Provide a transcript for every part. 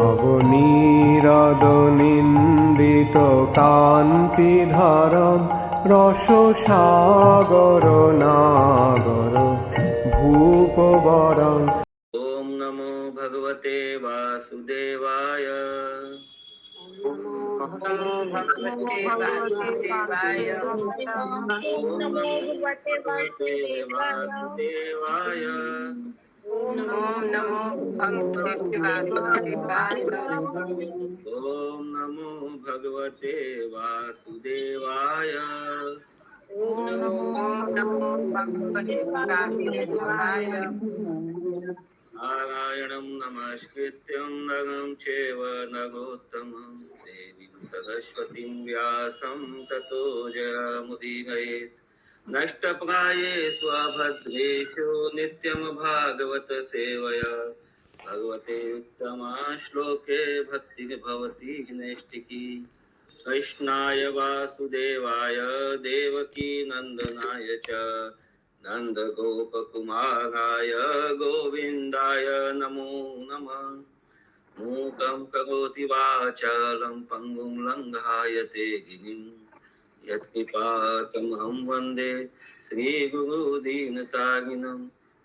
নবনীরদনিন্দিত কান্তিধারম রসসাগর নাগর ভূপবরং। ओम नमो भगवते वासुदेवाय। ओम नमो भगवते वासुदेवाय। ओम नमो भगवते वासुदेवाय। ओम नमो भगवते वासुदेवाय। ओम नमो भगवते वासुदेवाय। ओम नमो भगवते वासुदेवाय। नारायणं नमस्कृत्यं नरं चैव नरोत्तमं देवीं सरस्वतीं व्यासं ततो जयमुदीरयेत्। नष्टप्रायेषु अभद्रेषु नित्यं भागवत सेवया भगवते उत्तमा श्लोके भक्तिर्भवति नैष्टिकी। कृष्णाय वासुदेवाय देवकी नंदनाय च नन्दगोपकुमाराय गोविन्दाय नमो नमः। मूकं करोति वाचालं पङ्गुं लङ्घायते गिरिं यत्कृपातमहं वन्दे श्रीगुरुदीनतारिणं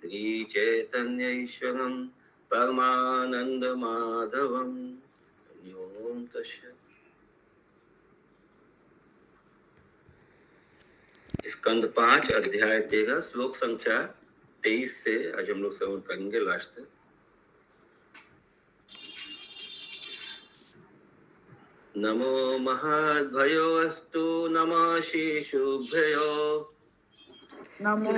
श्रीचैतन्यैश्वरं परमानन्दमाधवम्। ॐ तस्सत्। स्कंद 5 अध्याय 13 श्लोक संख्या 23 से आज हम लोग श्रवण करेंगे लास्ट तक। नमो महद्भयो अस्तु नमः शिशुभ्यो। नमो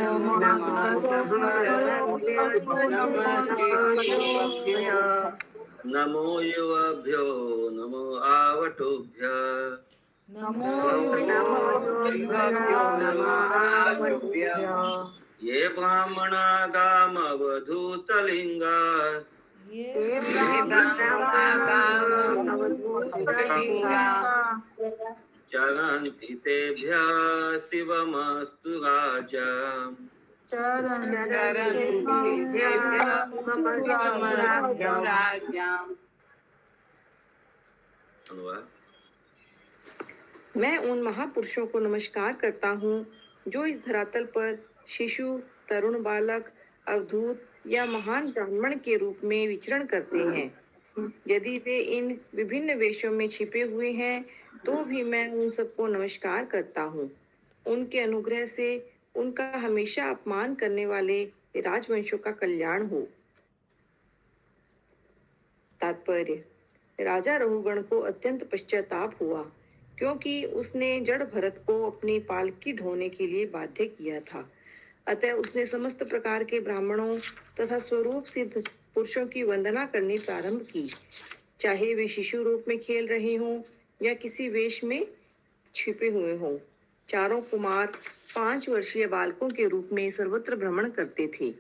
नमो युवभ्यो नमो आवटुभ्य। ये ब्राह्मणा गामवधूतलिङ्गा चरन्ति तेभ्यः शिवमस्तु राजम्। मैं उन महापुरुषों को नमस्कार करता हूँ जो इस धरातल पर शिशु, तरुण बालक, अवधूत या महान ब्राह्मण के रूप में विचरण करते हैं। यदि वे इन विभिन्न वेशों में छिपे हुए हैं तो भी मैं उन सबको नमस्कार करता हूँ। उनके अनुग्रह से उनका हमेशा अपमान करने वाले राजवंशों का कल्याण हो। तात्पर्य: राजा रहुगण को अत्यंत पश्चाताप हुआ क्योंकि उसने जड़ भरत को अपनी पालकी ढोने के लिए बाध्य किया था। अतः उसने समस्त प्रकार के ब्राह्मणों तथा स्वरूप सिद्ध पुरुषों की वंदना करनी प्रारंभ की, चाहे वे शिशु रूप में खेल रहे हों या किसी वेश में छिपे हुए हों। चारों कुमार 5 वर्षीय बालकों के रूप में सर्वत्र भ्रमण करते थे।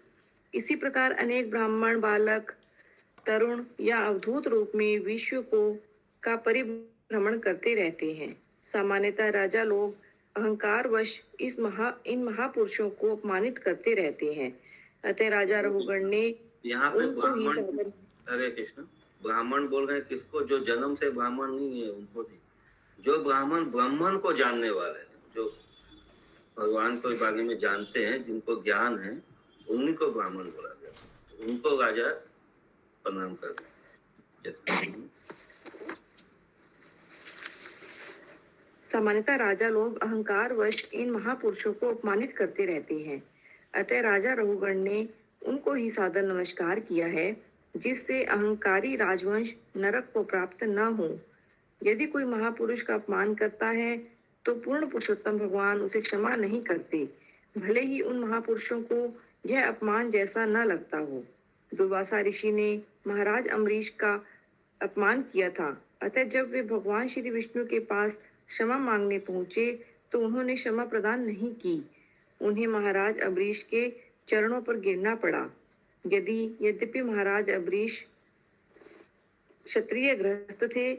इसी प्रकार अनेक ब्राह्मण बालक तरुण या अवधूत रूप में विश्व का परिभ्रमण करते रहते हैं। सामान्यतः राजा लोग अहंकारवश इन महापुरुषों को अपमानित करते रहते हैं। अतः राजा रघुगण ने यहाँ पे ब्राह्मण, हरे कृष्ण, ब्राह्मण बोल रहे हैं किसको? जो जन्म से ब्राह्मण नहीं है उनको नहीं, जो ब्राह्मण ब्राह्मण को जानने वाले हैं, जो भगवान को बारे में जानते हैं, जिनको ज्ञान है, उन्हीं को ब्राह्मण बोला गया। उनको राजा प्रणाम कर। सामान्यतः राजा लोग अहंकारवश इन महापुरुषों को अपमानित करते रहते हैं। अतः राजा रघुगण ने उनको ही सादर नमस्कार किया है, जिससे अहंकारी राजवंश नरक को प्राप्त न हो। यदि कोई महापुरुष का अपमान करता है तो पूर्ण पुरुषोत्तम भगवान उसे क्षमा नहीं करते, भले ही उन महापुरुषों को यह अपमान जैसा न लगता हो। दुर्वासा ऋषि ने महाराज अम्बरीश का अपमान किया था। अतः जब वे भगवान श्री विष्णु के पास क्षमा मांगने पहुंचे तो उन्होंने क्षमा प्रदान नहीं की। उन्हें महाराज अम्बरीश के चरणों पर गिरना पड़ा। यद्यपि महाराज अम्बरीश क्षत्रिय गृहस्थ थे,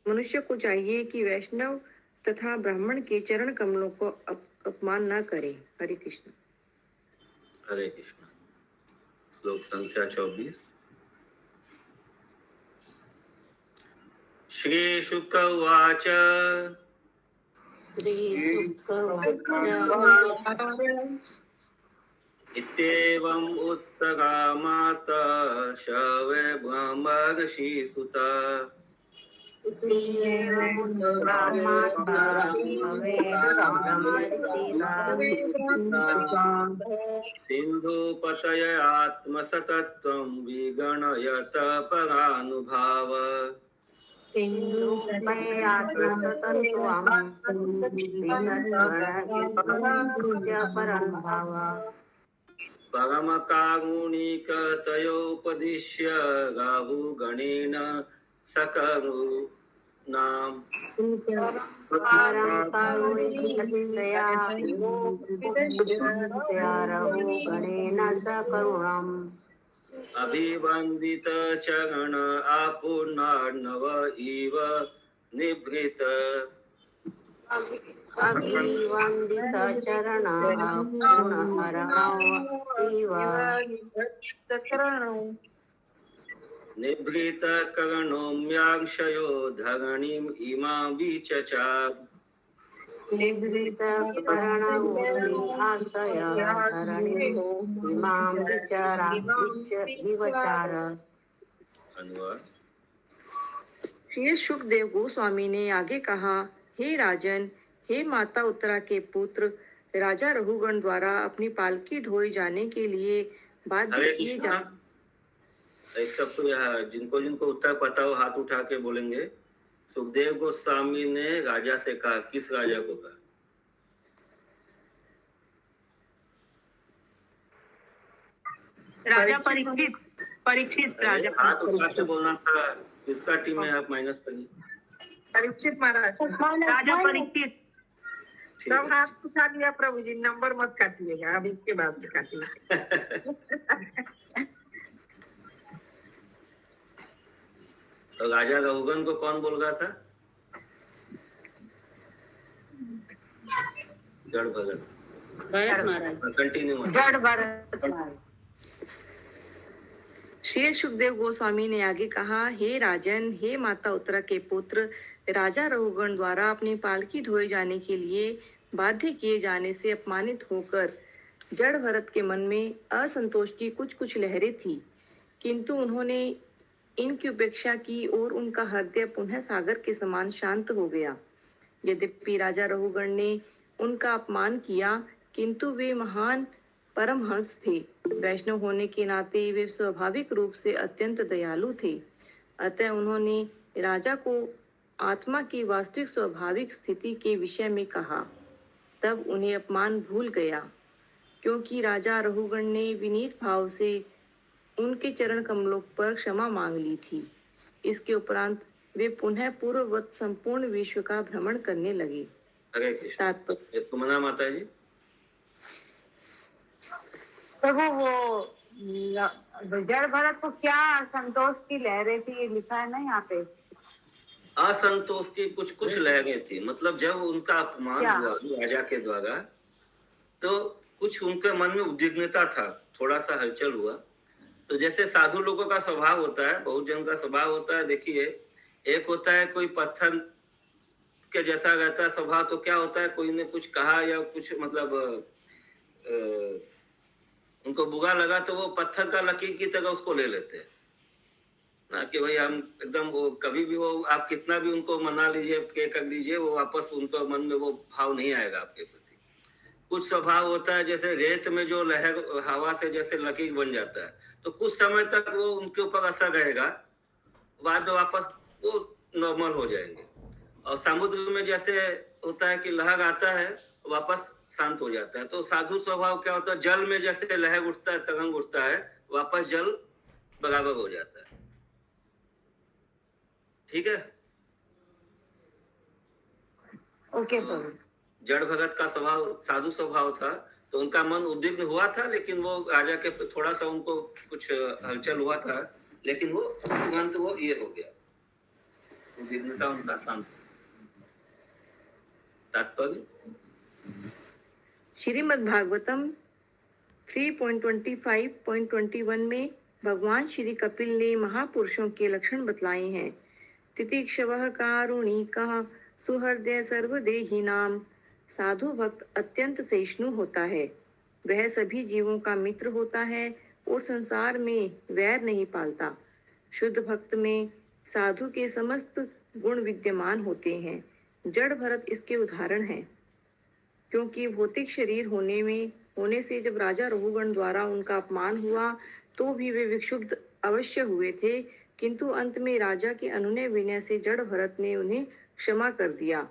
मनुष्य को चाहिए कि वैष्णव तथा ब्राह्मण के चरण कमलों को अपमान न करे। हरे कृष्ण। हरे कृष्ण। श्लोक संख्या 24। श्री शुक उवाच इत्येवम् उत्तरा माता शवे ब्रह्मर्षि सुता सिंधु पतय आत्मसतत्वं विगणयत परानुभाव परम कारुणिक तयोपदिश्य राहु गणेन सकरुणाम् अभिवंदित चरण आपूर्णार्णव इव निभृत निभृत कर्णोम्याक्षयो धरणीम् इमां विचचार अनुवाद। श्री शुकदेव गोस्वामी ने आगे कहा, हे राजन, हे माता उत्तरा के पुत्र, राजा रघुगण द्वारा अपनी पालकी ढोए जाने के लिए बाध्य हरे किए कृष्णा। एक सबको यहाँ जिनको जिनको उत्तर पता हो हाथ उठा के बोलेंगे। सुखदेव गोस्वामी ने राजा से कहा, किस राजा को कहा? राजा परीक्षित राजा हाथ उठा के बोलना था। किसका टीम है? आप माइनस करिए। परीक्षित महाराज, राजा परीक्षित। सब हाथ उठा लिया प्रभु जी, नंबर मत काटिएगा, अब इसके बाद से काटिए। तो राजा रघुगण को कौन बोल रहा था? जड़ भगत महाराज। कंटिन्यू जड़ भरत। श्री सुखदेव गोस्वामी ने आगे कहा, हे राजन, हे माता उत्तरा के पुत्र, राजा रघुगण द्वारा अपनी पालकी ढोए जाने के लिए बाध्य किए जाने से अपमानित होकर जड़ भरत के मन में असंतोष की कुछ कुछ लहरें थी, किंतु उन्होंने इनकी उपेक्षा की और उनका हृदय पुनः सागर के समान शांत हो गया। यद्यपि राजा रघुगण ने उनका अपमान किया, किंतु वे महान परमहंस थे। वैष्णव होने के नाते वे स्वाभाविक रूप से अत्यंत दयालु थे। अतः उन्होंने राजा को आत्मा की वास्तविक स्वाभाविक स्थिति के विषय में कहा। तब उन्हें अपमान भूल गया, क्योंकि राजा रघुगण ने विनीत भाव से उनके चरण कमलों पर क्षमा मांग ली थी। इसके उपरांत वे पुनः पूर्ववत संपूर्ण विश्व का भ्रमण करने लगे। हरे कृष्ण। सुमना माता जी। प्रभु वो जड़ भरत को क्या संतोष की लहरें थी, ये लिखा है ना यहाँ पे? असंतोष की कुछ कुछ लहरें थी। मतलब जब उनका अपमान हुआ राजा के द्वारा, तो कुछ उनके मन में उद्विग्नता था, थोड़ा सा हलचल हुआ। तो जैसे साधु लोगों का स्वभाव होता है, बहुत जन का स्वभाव होता है। देखिए, एक होता है कोई पत्थर के जैसा रहता है स्वभाव, तो क्या होता है, कोई ने कुछ कहा या कुछ मतलब उनको बुरा लगा तो वो पत्थर का लकीर की तरह उसको ले लेते हैं ना, कि भाई हम एकदम वो कभी भी वो आप कितना भी उनको मना लीजिए, कर लीजिए, वो वापस उनको मन में वो भाव नहीं आएगा आपके प्रति। कुछ स्वभाव होता है जैसे रेत में जो लहर हवा से जैसे लकीर बन जाता है, तो कुछ समय तक वो उनके ऊपर असर रहेगा, बाद में वापस वो नॉर्मल हो जाएंगे। और समुद्र में जैसे होता है कि लहर आता है वापस शांत हो जाता है। तो साधु स्वभाव क्या होता है, जल में जैसे लहर उठता है, तरंग उठता है, वापस जल बराबर हो जाता है। ठीक है, ओके। जड़ भगत का स्वभाव साधु स्वभाव था, तो उनका मन उद्विग्न हुआ था, लेकिन वो राजा के थोड़ा सा उनको कुछ हलचल हुआ था, लेकिन वो तुरंत वो ये हो गया, उद्विग्नता उनका शांत। तात्पर्य श्रीमद् भागवतम 3.25.21 में भगवान श्री कपिल ने महापुरुषों के लक्षण बतलाए हैं। तितिक्षवः कारुणिकः सुहृदय सर्वदेहिनाम। साधु भक्त अत्यंत सहिष्णु होता है, वह सभी जीवों का मित्र होता है और संसार में वैर नहीं पालता। शुद्ध भक्त में साधु के समस्त गुण विद्यमान होते हैं। जड़ भरत इसके उदाहरण हैं, क्योंकि भौतिक शरीर होने से जब राजा रघुगण द्वारा उनका अपमान हुआ तो भी वे विक्षुब्ध अवश्य हुए थे, किंतु अंत में राजा के अनुनय विनय से जड़ भरत ने उन्हें क्षमा कर दिया।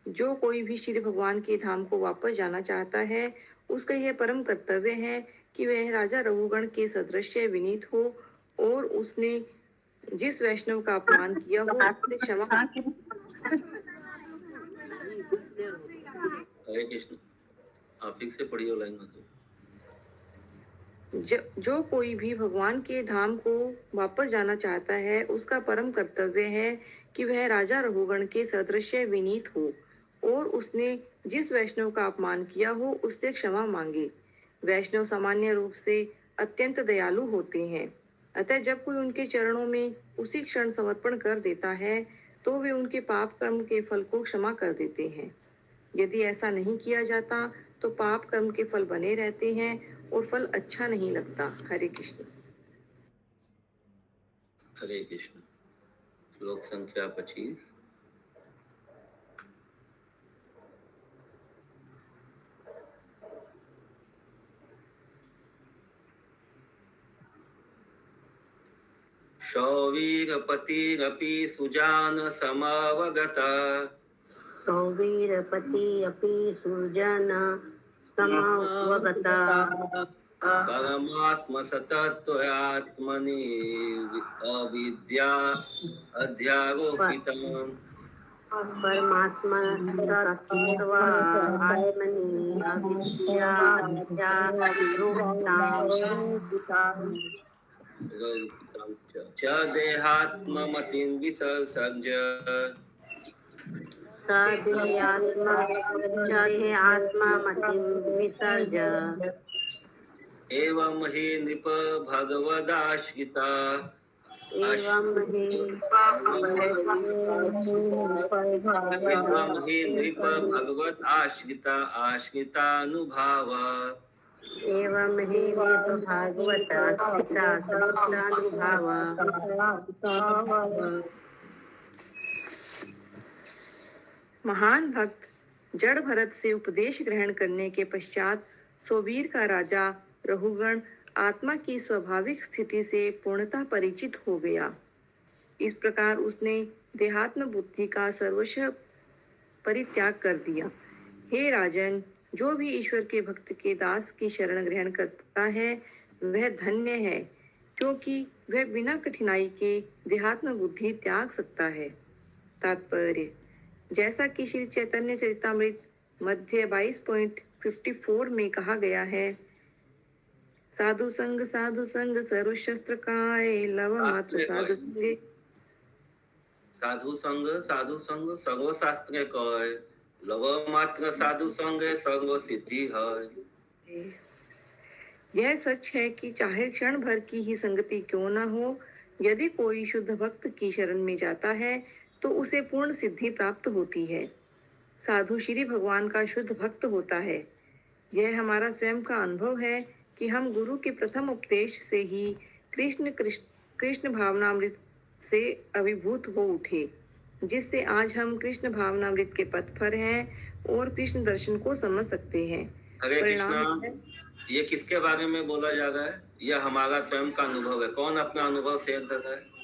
जो कोई भी श्री भगवान के धाम को वापस जाना चाहता है, उसका यह परम कर्तव्य है कि वह राजा रघुगण के सदृश विनीत हो और उसने जिस वैष्णव का अपमान किया हो उससे क्षमा। हरे कृष्ण। आप फिर से पढ़िए लाइन में। जो कोई भी भगवान के धाम को वापस जाना चाहता है, उसका परम कर्तव्य है कि वह राजा रघुगण के सदृश विनीत हो और उसने जिस वैष्णव का अपमान किया हो उससे क्षमा मांगे। वैष्णव सामान्य रूप से अत्यंत दयालु होते हैं, अतः जब कोई उनके चरणों में उसी क्षण समर्पण कर देता है तो वे उनके पाप कर्म के फल को क्षमा कर देते हैं। यदि ऐसा नहीं किया जाता तो पाप कर्म के फल बने रहते हैं और फल अच्छा नहीं लगता। हरे कृष्ण। हरे कृष्ण। श्लोक संख्या 25। सौवीरपतिरपि सुजान समावगता। सौवीरपति अपि सुजन समावगता। परमात्म सतत्वयात्मनि अविद्या अध्यारोपितम्। परमात्मा तत्व आत्मनि अविद्या च देहात्ममतिं विसर्ज्य। आत्मा मतिं विसर्ज। एवं हि नृप भगवदाश्रिता। एवं हि नृप भगवद आश्रिता आश्रितानुभावा। एवं हि नृप भागवत आश्रितानुभाव। महान भक्त जड़ भरत से उपदेश ग्रहण करने के पश्चात सोवीर का राजा रघुगण आत्मा की स्वाभाविक स्थिति से पूर्णतः परिचित हो गया। इस प्रकार उसने देहात्म बुद्धि का सर्वस्व परित्याग कर दिया। हे राजन, जो भी ईश्वर के भक्त के दास की शरण ग्रहण करता है वह धन्य है, क्योंकि वह बिना कठिनाई के देहात्म बुद्धि त्याग सकता है। तात्पर्य, जैसा कि श्री चैतन्य चरितामृत मध्य 22.54 में कहा गया है, साधु संग सर्वशस्त्र काय लव मात्र साधु संगे। साधु संग सर्वशास्त्र कय लव मात्र साधु संगे सर्व सिद्धि है। यह सच है कि चाहे क्षण भर की ही संगति क्यों न हो, यदि कोई शुद्ध भक्त की शरण में जाता है तो उसे पूर्ण सिद्धि प्राप्त होती है। साधु श्री भगवान का शुद्ध भक्त होता है। यह हमारा स्वयं का अनुभव है कि हम गुरु के प्रथम उपदेश से ही कृष्ण भावनामृत से अभिभूत हो उठे, जिससे आज हम कृष्ण भावनामृत के पथ पर हैं और कृष्ण दर्शन को समझ सकते हैं। हरे कृष्णा। ये किसके बारे में बोला जा रहा है? यह हमारा स्वयं का अनुभव है। कौन अपना अनुभव शेयर कर रहा है?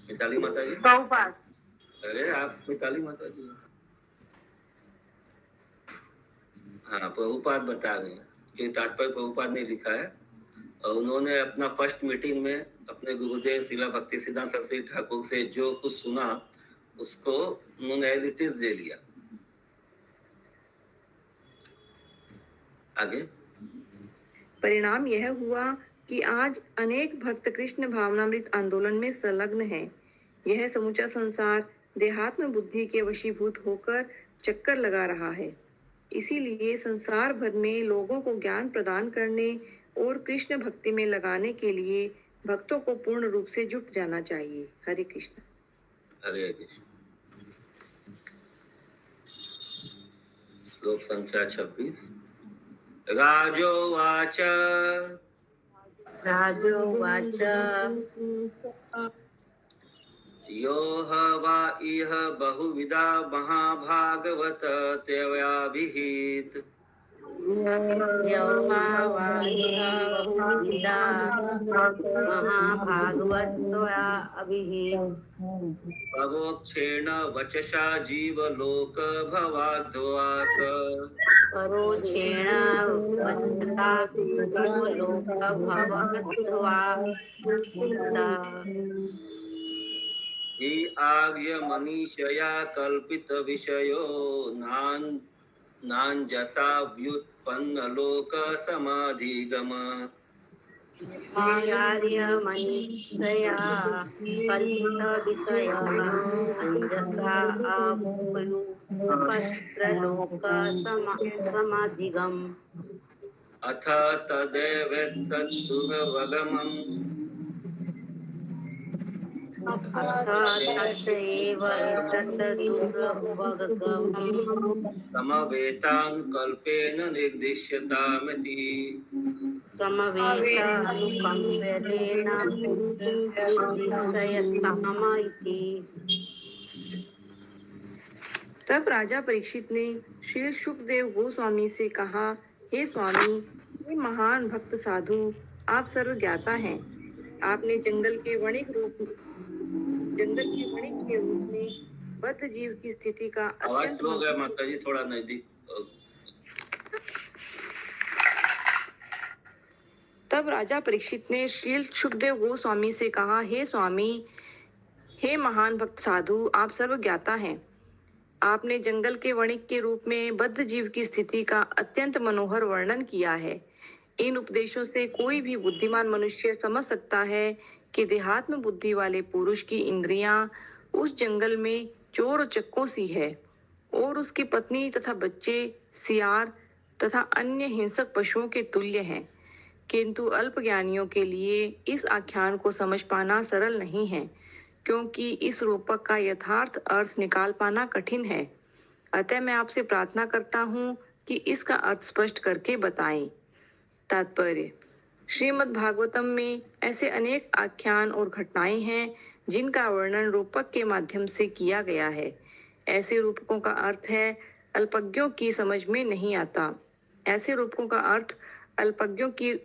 मिताली माता जी। अरे आप मिताली माता जी। हाँ, प्रभुपाद बता रहे हैं कि तात्पर्य प्रभुपाद ने लिखा है और उन्होंने अपना फर्स्ट मीटिंग में अपने गुरुदेव श्रीला भक्ति सिद्धांत सरस्वती ठाकुर से जो कुछ सुना उसको उन्होंने एज इट इज ले लिया। आगे परिणाम यह हुआ कि आज अनेक भक्त कृष्ण भावनामृत आंदोलन में संलग्न हैं। यह समूचा संसार देहात्म बुद्धि के वशीभूत होकर चक्कर लगा रहा है। इसीलिए संसार भर में लोगों को ज्ञान प्रदान करने और कृष्ण भक्ति में लगाने के लिए भक्तों को पूर्ण रूप से जुट जाना चाहिए। हरे कृष्ण। हरे कृष्ण। श्लोक संख्या 26। राजोवाच राजोवाच यो ह वा इह बहुविधा महाभागवत त्यव्याभिहित यौहावाहिह बहुविधा महाभागवत्या अभिहित परोक्षेण वचसा जीवलोक भवाध्वास परोक्षेण वचसा जीवलोकभवत्वा हि आर्य मनीषया कल्पित विषयो नाञ्जसा व्युत्पन्न लोक समाधिगम आर्यमनीषया कल्पितविषयः अञ्जसा अभूपत्रलोकसमाधिगम् अथ तदेवेतद्दुर्वगमम् तथैव एतत् दुर्वगमम् समवेतान् कल्पेन निर्दिश्यतामिति समवेतानुकम्पेन निर्दिशयताम इति। तब राजा परीक्षित ने श्री शुकदेव गोस्वामी से कहा, हे स्वामी, हे महान भक्त साधु, आप सर्व ज्ञाता हैं। आपने जंगल के वणिक के रूप में बद्ध जीव की स्थिति का आवाज स्लो हो गया माता जी, थोड़ा नजदीक। तब राजा परीक्षित ने श्री शुकदेव गोस्वामी से कहा, हे स्वामी, हे महान भक्त साधु, आप सर्व ज्ञाता हैं। आपने जंगल के वणिक के रूप में बद्ध जीव की स्थिति का अत्यंत मनोहर वर्णन किया है। इन उपदेशों से कोई भी बुद्धिमान मनुष्य समझ सकता है कि देहात्म बुद्धि वाले पुरुष की इंद्रियां उस जंगल में चोर चक्कों सी है और उसकी पत्नी तथा बच्चे सियार तथा अन्य हिंसक पशुओं के तुल्य हैं। किंतु अल्पज्ञानियों के लिए इस आख्यान को समझ पाना सरल नहीं है, क्योंकि इस रूपक का यथार्थ अर्थ निकाल पाना कठिन है। अतः मैं आपसे प्रार्थना करता हूँ कि इसका अर्थ स्पष्ट करके बताएं। तात्पर्य: श्रीमद् भागवतम में ऐसे अनेक आख्यान और घटनाएं हैं जिनका वर्णन रूपक के माध्यम से किया गया है। ऐसे रूपकों का अर्थ है अल्पज्ञों की समझ में नहीं आता। ऐसे रूपकों का अर्थ अल्पज्ञों की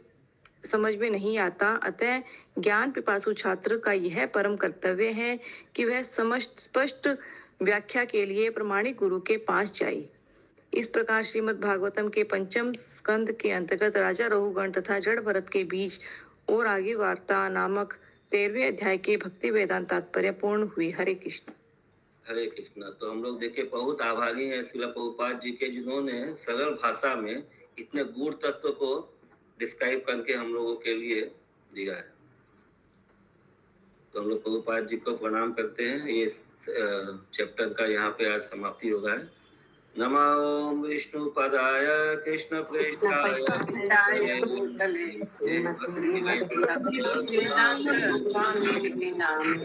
समझ में नहीं आता। अतः ज्ञान पिपासु छात्र का यह परम कर्तव्य है कि वह स्पष्ट व्याख्या के लिए प्रमाणिक गुरु के पास जाए। इस प्रकार श्रीमद् भागवतम के पंचम स्कंद के अंतर्गत राजा रहुगण तथा जड़ भरत के बीच और आगे वार्ता नामक 13वें अध्याय के भक्ति वेदांत तात्पर्य पूर्ण हुई। हरे कृष्ण। हरे कृष्णा। तो हम लोग देखिए बहुत आभारी हैं श्रील प्रभुपाद जी के, जिन्होंने सरल भाषा में इतने गूढ़ तत्व को डिस्क्राइब करके हम लोगों के लिए दिया है। तो हम लोग प्रभुपाद जी को प्रणाम करते हैं। ये चैप्टर का यहाँ पे आज समाप्ति होगा है। नमो ओम विष्णु पदाय कृष्ण प्रेष्ठाय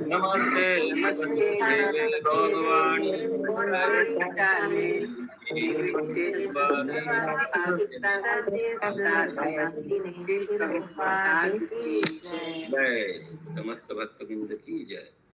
नमस्ते सरस्वती भगवानी जय। समस्त भक्तवृंद की जय।